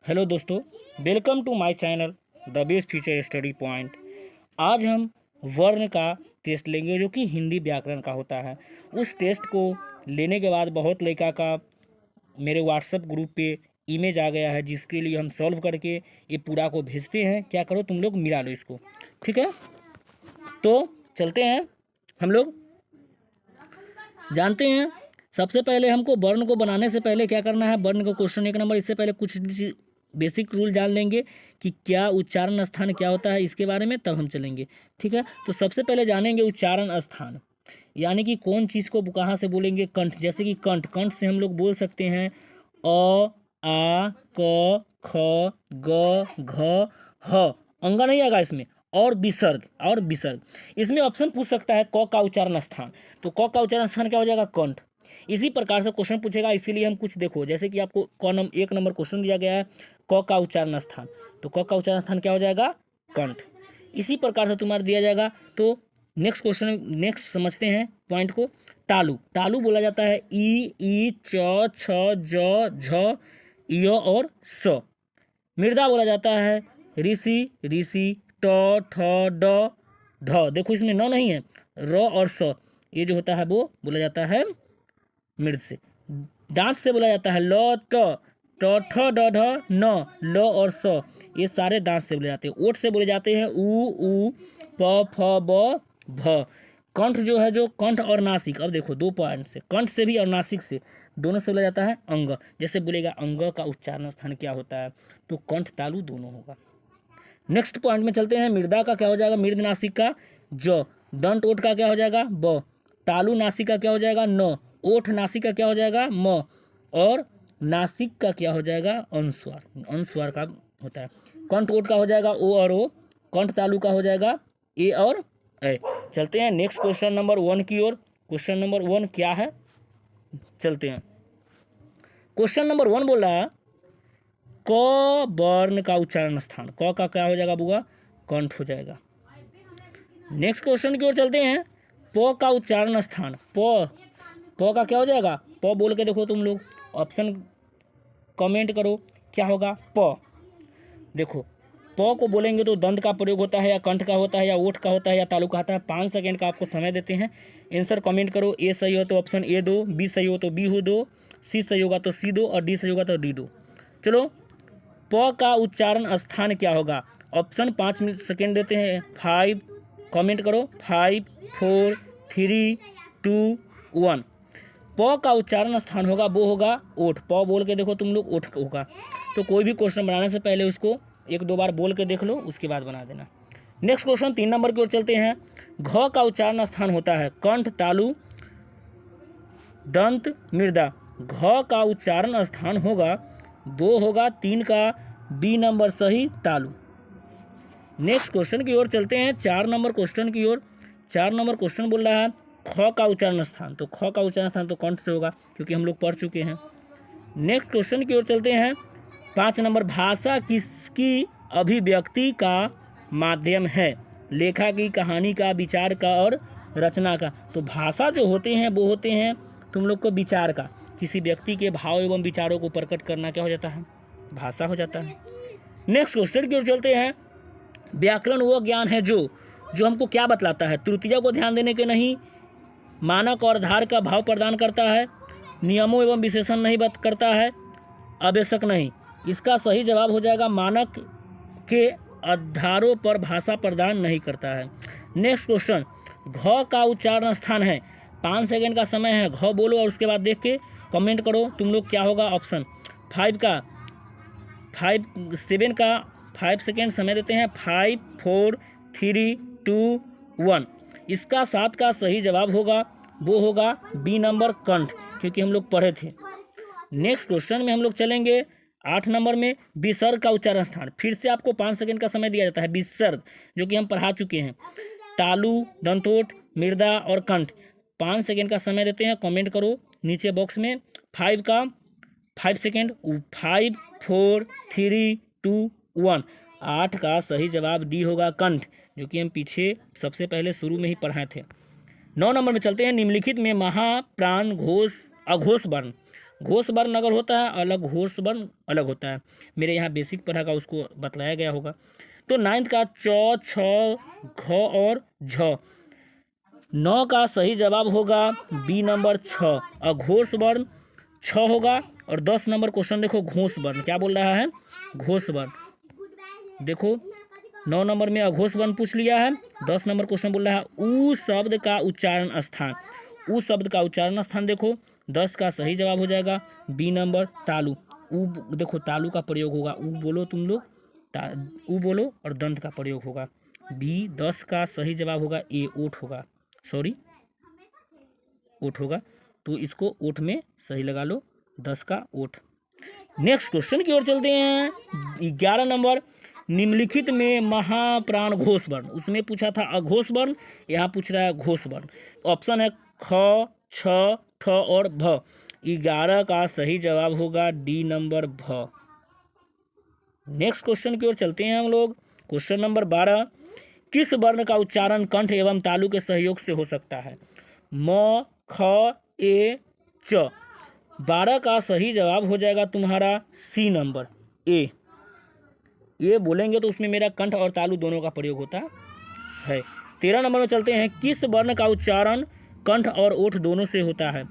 Hello दोस्तों, welcome to my channel the best future study point. आज हम वर्ण का टेस्ट लेंगे जो कि हिंदी व्याकरण का होता है। उस टेस्ट को लेने के बाद बहुत लड़का का मेरे व्हाट्सएप ग्रुप पे इमेज आ गया है, जिसके लिए हम सॉल्व करके ये पूरा को भेजते हैं। क्या करो तुम लोग मिला लो इसको, ठीक है। तो चलते हैं, हम लोग जानते हैं। सबसे पहले हमको वर्ण को बनाने से पहले क्या करना है, वर्ण का क्वेश्चन 1 नंबर। इससे पहले कुछ बेसिक रूल जान लेंगे कि क्या उच्चारण स्थान क्या होता है, इसके बारे में तब हम चलेंगे, ठीक है। तो सबसे पहले जानेंगे उच्चारण स्थान, यानी कि कौन चीज़ को कहाँ से बोलेंगे। कंठ, जैसे कि कंठ, कंठ से हम लोग बोल सकते हैं अ, आ, क, ख, ग, घ, ह। अंगा नहीं आएगा इसमें। और विसर्ग, और विसर्ग। इसमें ऑप्शन पूछ सकता है क का उच्चारण स्थान, तो क का उच्चारण स्थान क्या हो जाएगा, कंठ। इसी प्रकार से क्वेश्चन पूछेगा, इसीलिए हम कुछ देखो, जैसे कि आपको 1 नंबर क्वेश्चन दिया गया है क का उच्चारण स्थान, तो क का उच्चारण स्थान क्या हो जाएगा, कंठ। इसी प्रकार से तुम्हारा दिया जाएगा। तो नेक्स्ट क्वेश्चन, नेक्स्ट समझते हैं पॉइंट को। तालु, तालु बोला जाता है ई, च, छ, ज, झ, य और स। मृदा बोला जाता है ऋषि, ऋषि, ट, ठ, ड, ढ। देखो इसमें न नहीं है, र और स, ये जो होता है वो बोला जाता है मृद से। दांत से बोला जाता है ल, ट, ठ, ड, ढ, न, ल और स, ये सारे दांत से बोले जाते हैं। ओठ से बोले जाते हैं उ, प, फ, ब, भ। कंठ जो है, जो कंठ और नासिक, अब देखो 2 पॉइंट से, कंठ से भी और नासिक से, दोनों से बोला जाता है अंग। जैसे बोलेगा अंग का उच्चारण स्थान क्या होता है, तो कंठ तालु दोनों होगा। नेक्स्ट पॉइंट में चलते हैं। मृदा का क्या हो जाएगा, मृद नासिक का ज, दंत ओठ का क्या हो जाएगा ब, तालु नासिक का क्या हो जाएगा न, ओठ नासिक का क्या हो जाएगा म, और नासिक का क्या हो जाएगा अनुस्वार, अनुस्वार का होता है। कंठ ओठ का हो जाएगा ओ और ओ, कंठ तालु का हो जाएगा ए और ए। चलते हैं नेक्स्ट क्वेश्चन नंबर 1 की ओर। क्वेश्चन नंबर 1 क्या है, चलते हैं। क्वेश्चन नंबर 1 बोल रहा है क वर्ण का उच्चारण स्थान, क का क्या हो जाएगा बुआ, कंठ हो जाएगा। नेक्स्ट क्वेश्चन की ओर चलते हैं। प का उच्चारण स्थान, प का क्या हो जाएगा, प बोल के देखो तुम लोग, ऑप्शन कमेंट करो क्या होगा। प देखो, प को बोलेंगे तो दंत का प्रयोग होता है, या कंठ का होता है, या ओठ का होता है, या तालु का होता है। 5 सेकेंड का आपको समय देते हैं, आंसर कमेंट करो। ए सही हो तो ऑप्शन ए दो, बी सही हो तो बी हो दो, सी सही होगा तो सी दो, और डी सही होगा तो डी दो। चलो, प का उच्चारण स्थान क्या होगा, ऑप्शन 5 सेकेंड देते हैं। 5, कमेंट करो, 5, 4, 3, 2, 1। प का उच्चारण स्थान होगा, वो होगा ओठ। प बोल के देखो तुम लोग, ओठ होगा। तो कोई भी क्वेश्चन बनाने से पहले उसको 1-2 बार बोल के देख लो, उसके बाद बना देना। नेक्स्ट क्वेश्चन 3 नंबर की ओर चलते हैं। घ का उच्चारण स्थान होता है कंठ, तालु, दंत, मृदा। घ का उच्चारण स्थान होगा, वो होगा 3 का बी नंबर सही, तालु। नेक्स्ट क्वेश्चन की ओर चलते हैं, 4 नंबर क्वेश्चन की ओर। 4 नंबर क्वेश्चन बोल रहा है ख का उच्चारण स्थान, तो ख का उच्चारण स्थान तो कंठ से होगा, क्योंकि हम लोग पढ़ चुके हैं। नेक्स्ट क्वेश्चन की ओर चलते हैं। 5 नंबर, भाषा किसकी अभिव्यक्ति का माध्यम है, लेखा की, कहानी का, विचार का और रचना का। तो भाषा जो होते हैं वो होते हैं तुम लोग को विचार का, किसी व्यक्ति के भाव एवं विचारों को प्रकट करना क्या हो जाता है, भाषा हो जाता है। नेक्स्ट क्वेश्चन की ओर चलते हैं। व्याकरण वो ज्ञान है जो हमको क्या बतलाता है, त्रुटियों को ध्यान देने के नहीं, मानक और आधार का भाव प्रदान करता है, नियमों एवं विशेषण नहीं बात करता है, आवश्यक नहीं। इसका सही जवाब हो जाएगा मानक के आधारों पर भाषा प्रदान नहीं करता है। नेक्स्ट क्वेश्चन, घ का उच्चारण स्थान है, 5 सेकेंड का समय है, घ बोलो और उसके बाद देख के कमेंट करो तुम लोग क्या होगा। ऑप्शन 7 का 5 सेकेंड समय देते हैं। 5, 4, 3, 2, 1। इसका 7 का सही जवाब होगा, वो होगा बी नंबर, कंठ, क्योंकि हम लोग पढ़े थे। नेक्स्ट क्वेश्चन में हम लोग चलेंगे 8 नंबर में, विसर्ग का उच्चारण स्थान। फिर से आपको 5 सेकेंड का समय दिया जाता है। विसर्ग जो कि हम पढ़ा चुके हैं, तालु, दंतोठ, मृदा और कंठ। 5 सेकेंड का समय देते हैं, कमेंट करो नीचे बॉक्स में। 5 सेकेंड, 5, 4, 3, 2, 1। 8 का सही जवाब डी होगा, कंठ, जो कि हम पीछे सबसे पहले शुरू में ही पढ़ाए थे। 9 नंबर में चलते हैं। निम्नलिखित में महा, प्राण, घोष, अघोष वर्ण, घोष वर्ण अगर होता है अलग, घोष वर्ण अलग होता है। मेरे यहाँ बेसिक पढ़ा का उसको बतलाया गया होगा। तो 9th का च, छ, घ और झ। 9 का सही जवाब होगा बी नंबर 6, अघोष वर्ण 6 होगा। और 10 नंबर क्वेश्चन देखो, घोष वर्ण क्या बोल रहा है, घोष वर्ण। देखो 9 नंबर में अघोष वर्ण पूछ लिया है, 10 नंबर क्वेश्चन बोल रहा है ऊ शब्द का उच्चारण स्थान। ऊ शब्द का उच्चारण स्थान देखो, 10 का सही जवाब हो जाएगा बी नंबर तालु। ऊ देखो तालु का प्रयोग होगा, ऊ बोलो तुम लोग, ऊ बोलो और दंत का प्रयोग होगा बी। 10 का सही जवाब होगा ए, ओठ होगा, सॉरी ओठ होगा। तो इसको ओठ में सही लगा लो, 10 का ओठ। नेक्स्ट क्वेश्चन की ओर चलते हैं। 11 नंबर, निम्नलिखित में महाप्राण घोष वर्ण, उसमें पूछा था अघोष वर्ण, यहाँ पूछ रहा है घोष वर्ण। ऑप्शन है ख, छ, ठ और भ। 11 का सही जवाब होगा डी नंबर भ। नेक्स्ट क्वेश्चन की ओर चलते हैं हम लोग। क्वेश्चन नंबर 12, किस वर्ण का उच्चारण कंठ एवं तालु के सहयोग से हो सकता है? म, ख, ए, च। 12 का सही जवाब हो जाएगा तुम्हारा सी नंबर ए। ये बोलेंगे तो उसमें मेरा कंठ और तालु दोनों का प्रयोग होता है। 13 नंबर में चलते हैं, किस वर्ण का उच्चारण कंठ और ओठ दोनों से होता है?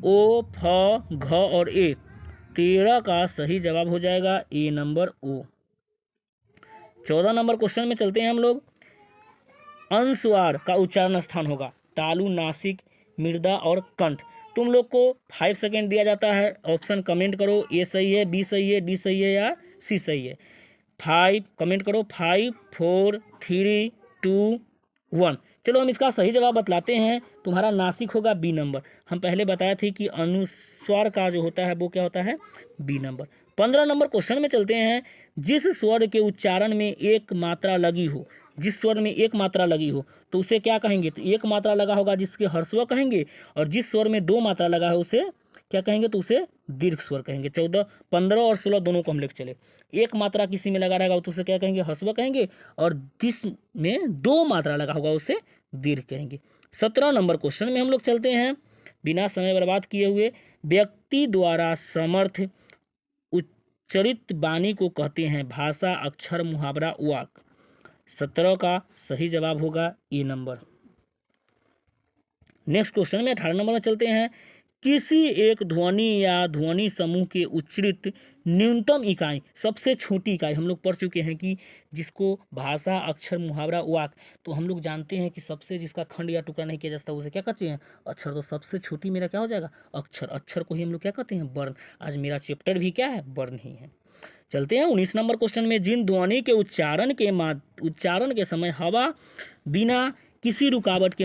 ओ, फ, घ और ए। 13 का सही जवाब हो जाएगा ए नंबर ओ। 14 नंबर क्वेश्चन में चलते हैं हम लोग। अनुस्वार का उच्चारण स्थान होगा तालु, नासिक, मृदा और कंठ। तुम लोग को 5 सेकेंड दिया जाता है, ऑप्शन कमेंट करो, ए सही है, बी सही है, डी सही है या सी सही है। 5 कमेंट करो, 5, 4, 3, 2, 1। चलो हम इसका सही जवाब बतलाते हैं। तुम्हारा नासिक होगा बी नंबर। हम पहले बताए थे कि अनुस्वार का जो होता है वो क्या होता है, बी नंबर। 15 नंबर क्वेश्चन में चलते हैं। जिस स्वर के उच्चारण में एक मात्रा लगी हो, जिस स्वर में एक मात्रा लगी हो तो उसे क्या कहेंगे? तो एक मात्रा लगा होगा जिसके हर्स्व कहेंगे, और जिस स्वर में 2 मात्रा लगा है उसे क्या कहेंगे? तो उसे दीर्घ स्वर कहेंगे। 14, 15 और 16 दोनों को हम लेकर चले। एक मात्रा किसी में लगा रहेगा तो उसे क्या कहेंगे? हस्व कहेंगे, और जिस में 2 मात्रा लगा होगा उसे दीर्घ कहेंगे। 17 नंबर क्वेश्चन में हम लोग चलते हैं बिना समय बर्बाद किए हुए। व्यक्ति द्वारा समर्थ उच्चरित वाणी को कहते हैं भाषा, अक्षर, मुहावरा, वाक्। 17 का सही जवाब होगा ए नंबर। नेक्स्ट क्वेश्चन में 18 नंबर में चलते हैं। किसी एक ध्वनि या ध्वनि समूह के उच्चरित न्यूनतम इकाई, सबसे छोटी इकाई हम लोग पढ़ चुके हैं कि जिसको भाषा, अक्षर, मुहावरा, वाक्, तो हम लोग जानते हैं कि सबसे जिसका खंड या टुकड़ा नहीं किया जाता उसे क्या कहते हैं? अक्षर। तो सबसे छोटी मेरा क्या हो जाएगा? अक्षर। अक्षर को ही हम लोग क्या कहते हैं? वर्ण। आज मेरा चैप्टर भी क्या है? वर्ण ही है। चलते हैं 19 नंबर क्वेश्चन में। जिन ध्वनि के उच्चारण के समय हवा बिना किसी रुकावट के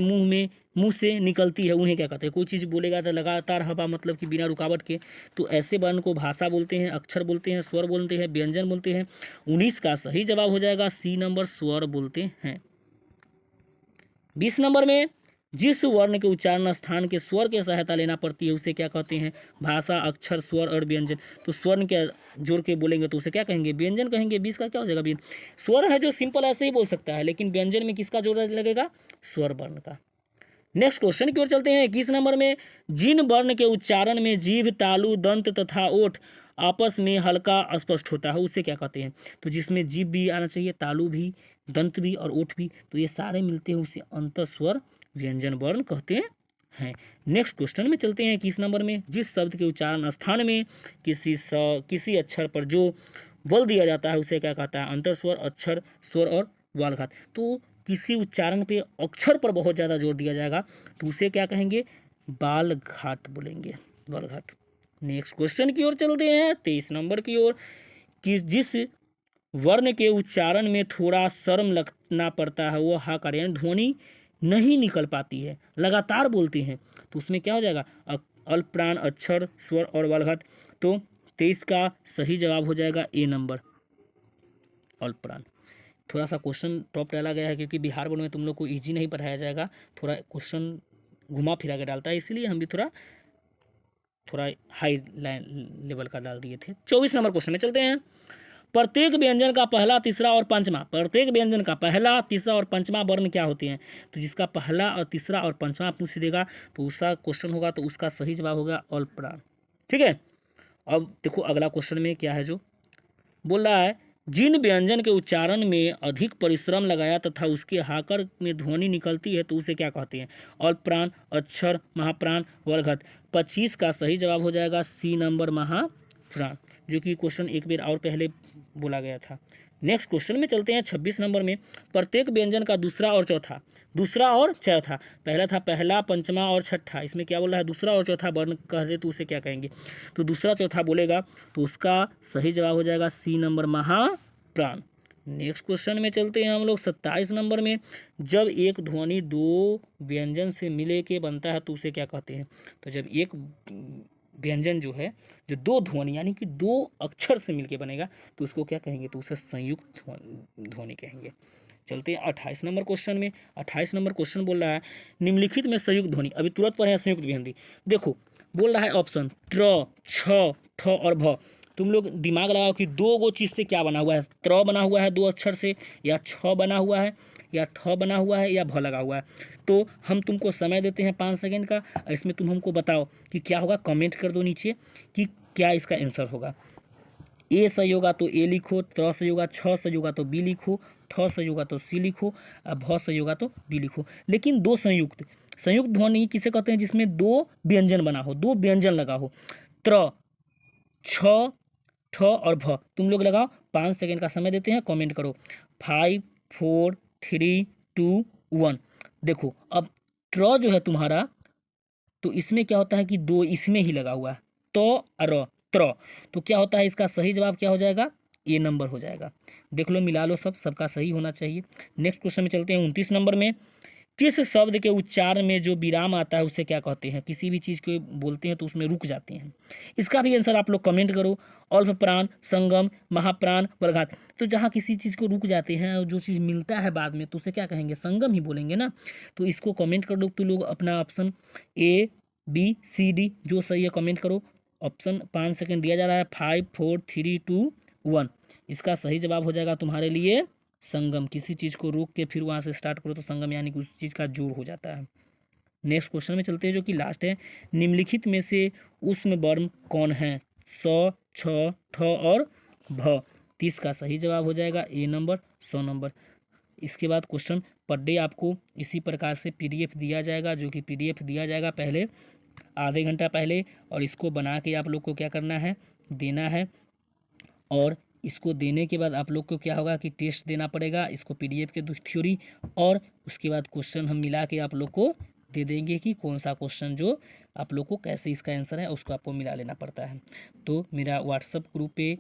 मुंह से निकलती है उन्हें क्या कहते हैं? कोई चीज़ बोलेगा तो लगातार हवा, मतलब कि बिना रुकावट के, तो ऐसे वर्ण को भाषा बोलते हैं, अक्षर बोलते हैं, स्वर बोलते हैं, व्यंजन बोलते हैं। 19 का सही जवाब हो जाएगा सी नंबर, स्वर बोलते हैं। 20 नंबर में, जिस वर्ण के उच्चारण स्थान के स्वर की सहायता लेना पड़ती है उसे क्या कहते हैं? भाषा, अक्षर, स्वर और व्यंजन। तो स्वर्ण के जोड़ के बोलेंगे तो उसे क्या कहेंगे? व्यंजन कहेंगे। 20 का क्या हो जाएगा? स्वर है जो सिंपल ऐसे ही बोल सकता है, लेकिन व्यंजन में किसका जोड़ लगेगा? स्वर वर्ण का। नेक्स्ट क्वेश्चन की ओर चलते हैं। 21 नंबर में, जिन वर्ण के उच्चारण में जीभ, तालु, दंत तथा ओठ आपस में हल्का स्पष्ट होता है उसे क्या कहते हैं? तो जिसमें जीभ भी आना चाहिए, तालु भी, दंत भी और ओठ भी, तो ये सारे मिलते हैं उसे अंतस्वर व्यंजन वर्ण कहते हैं। नेक्स्ट क्वेश्चन में चलते हैं। 21 नंबर में, जिस शब्द के उच्चारण स्थान में किसी अक्षर पर जो बल दिया जाता है उसे क्या कहता है? अंतस्वर, अक्षर, स्वर और वालघात। तो किसी उच्चारण पे अक्षर पर बहुत ज़्यादा जोर दिया जाएगा तो उसे क्या कहेंगे? बालघाट बोलेंगे, बालघाट। नेक्स्ट क्वेश्चन की ओर चलते हैं 23 नंबर की ओर, कि जिस वर्ण के उच्चारण में थोड़ा शर्म लगना पड़ता है वो हाकार, यानी ध्वनि नहीं निकल पाती है, लगातार बोलते हैं, तो उसमें क्या हो जाएगा? अल्पप्राण, अक्षर, स्वर और वालघात। तो 23 का सही जवाब हो जाएगा ए नंबर, अल्पप्राण। थोड़ा सा क्वेश्चन टॉप डाला गया है क्योंकि बिहार बोर्ड में तुम लोग को इजी नहीं पढ़ाया जाएगा, थोड़ा क्वेश्चन घुमा फिरा के डालता है, इसलिए हम भी थोड़ा हाई लेवल का डाल दिए थे। 24 नंबर क्वेश्चन में चलते हैं। प्रत्येक व्यंजन का पहला, तीसरा और पंचमा, प्रत्येक व्यंजन का पहला, तीसरा और पंचमा वर्ण क्या होते हैं? तो जिसका पहला और तीसरा और पंचमा पूछ देगा तो उसका क्वेश्चन होगा तो उसका सही जवाब होगा अल्पप्राण। ठीक है। अब देखो अगला क्वेश्चन में क्या है, जो बोल रहा है जिन व्यंजन के उच्चारण में अधिक परिश्रम लगाया तथा उसके हाकर में ध्वनि निकलती है तो उसे क्या कहते हैं? अल्पप्राण, अक्षर, महाप्राण, वर्गत। 25 का सही जवाब हो जाएगा सी नंबर, महाप्राण, जो कि क्वेश्चन एक बार और पहले बोला गया था। नेक्स्ट क्वेश्चन में चलते हैं 26 नंबर में। प्रत्येक व्यंजन का दूसरा और चौथा, पहला था पहला, पंचमा और छठा, इसमें क्या बोल रहा है? दूसरा और चौथा वर्ण कह दे तो उसे क्या कहेंगे? तो दूसरा चौथा बोलेगा तो उसका सही जवाब हो जाएगा सी नंबर, महाप्राण। नेक्स्ट क्वेश्चन में चलते हैं हम लोग 27 नंबर में। जब एक ध्वनि दो व्यंजन से मिले के बनता है तो उसे क्या कहते हैं? तो जब एक व्यंजन जो है, जो दो ध्वनि यानी कि दो अक्षर से मिलके बनेगा तो उसको क्या कहेंगे? तो उसे संयुक्त ध्वनि कहेंगे। चलते हैं 28 नंबर क्वेश्चन में। 28 नंबर क्वेश्चन बोल रहा है निम्नलिखित में संयुक्त ध्वनि, अभी तुरंत पढ़े हैं संयुक्त व्यंजन। देखो बोल रहा है ऑप्शन ट्र, छ, ठ और भ। तुम लोग दिमाग लगाओ कि दो गो चीज़ से क्या बना हुआ है? त्र बना हुआ है दो अक्षर से, या छ बना हुआ है, या ठ बना हुआ है, या भ लगा हुआ है। तो हम तुमको समय देते हैं 5 सेकेंड का, इसमें तुम हमको बताओ कि क्या होगा। कमेंट कर दो नीचे कि क्या इसका आंसर होगा। ए सही होगा तो ए लिखो, त्र सही होगा, छ सही होगा तो बी लिखो, ठ सही होगा तो सी लिखो, भ सही होगा तो डी लिखो। लेकिन दो संयुक्त ध्वनि किसे कहते हैं? जिसमें दो व्यंजन बना हो, दो व्यंजन लगा हो। त्र, छ, ठ और भ। तुम लोग लगाओ, 5 सेकेंड का समय देते हैं, कमेंट करो। 5, 4, 3, 2, 1। देखो अब ट्र जो है तुम्हारा, तो इसमें क्या होता है कि दो इसमें ही लगा हुआ है, तो और त्र। तो क्या होता है इसका सही जवाब क्या हो जाएगा? ए नंबर हो जाएगा। देख लो, मिला लो, सबका सही होना चाहिए। नेक्स्ट क्वेश्चन में चलते हैं 29 नंबर में। किस शब्द के उच्चारण में जो विराम आता है उसे क्या कहते हैं? किसी भी चीज़ को बोलते हैं तो उसमें रुक जाते हैं। इसका भी आंसर आप लोग कमेंट करो। अल्प प्राण, संगम, महाप्राण, वर्गात। तो जहाँ किसी चीज़ को रुक जाते हैं और जो चीज़ मिलता है बाद में तो उसे क्या कहेंगे? संगम ही बोलेंगे ना। तो इसको कमेंट कर दो तो लोग अपना option A, B, C, D जो सही है कमेंट करो। ऑप्शन 5 सेकेंड दिया जा रहा है। 5, 4, 3, 2, 1। इसका सही जवाब हो जाएगा तुम्हारे लिए संगम। किसी चीज़ को रोक के फिर वहाँ से स्टार्ट करो तो संगम यानी कि उस चीज़ का जोड़ हो जाता है। नेक्स्ट क्वेश्चन में चलते हैं जो कि लास्ट है। निम्नलिखित में से ऊष्म वर्ण कौन है? स, छ, ठ और भ। 30 का सही जवाब हो जाएगा ए नंबर, 100 नंबर। इसके बाद क्वेश्चन पर डे आपको इसी प्रकार से पीडीएफ दिया जाएगा, जो कि पीडीएफ दिया जाएगा पहले आधे घंटा पहले, और इसको बना के आप लोग को क्या करना है? देना है। और इसको देने के बाद आप लोग को क्या होगा कि टेस्ट देना पड़ेगा इसको, पीडीएफ के थ्योरी, और उसके बाद क्वेश्चन हम मिला के आप लोग को दे देंगे कि कौन सा क्वेश्चन जो आप लोग को कैसे इसका आंसर है उसको आपको मिला लेना पड़ता है। तो मेरा व्हाट्सअप ग्रुप पे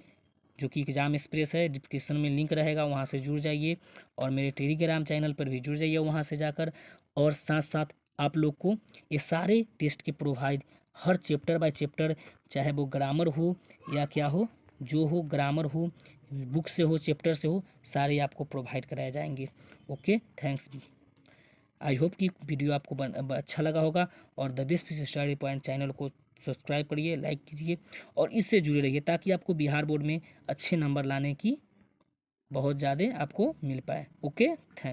जो कि एग्जाम एक्सप्रेस है, डिस्क्रिप्शन में लिंक रहेगा, वहाँ से जुड़ जाइए। और मेरे टेलीग्राम चैनल पर भी जुड़ जाइए वहाँ से जाकर। और साथ साथ आप लोग को ये सारे टेस्ट के provide her chapter by chapter, चाहे वो ग्रामर हो या क्या हो, जो हो, ग्रामर हो, बुक से हो, चैप्टर से हो, सारे आपको प्रोवाइड कराए जाएंगे। Okay, thanks. आई होप कि वीडियो आपको अच्छा लगा होगा। और the best physics study point channel को सब्सक्राइब करिए, लाइक कीजिए और इससे जुड़े रहिए ताकि आपको बिहार बोर्ड में अच्छे नंबर लाने की बहुत ज़्यादा आपको मिल पाए। Okay, thank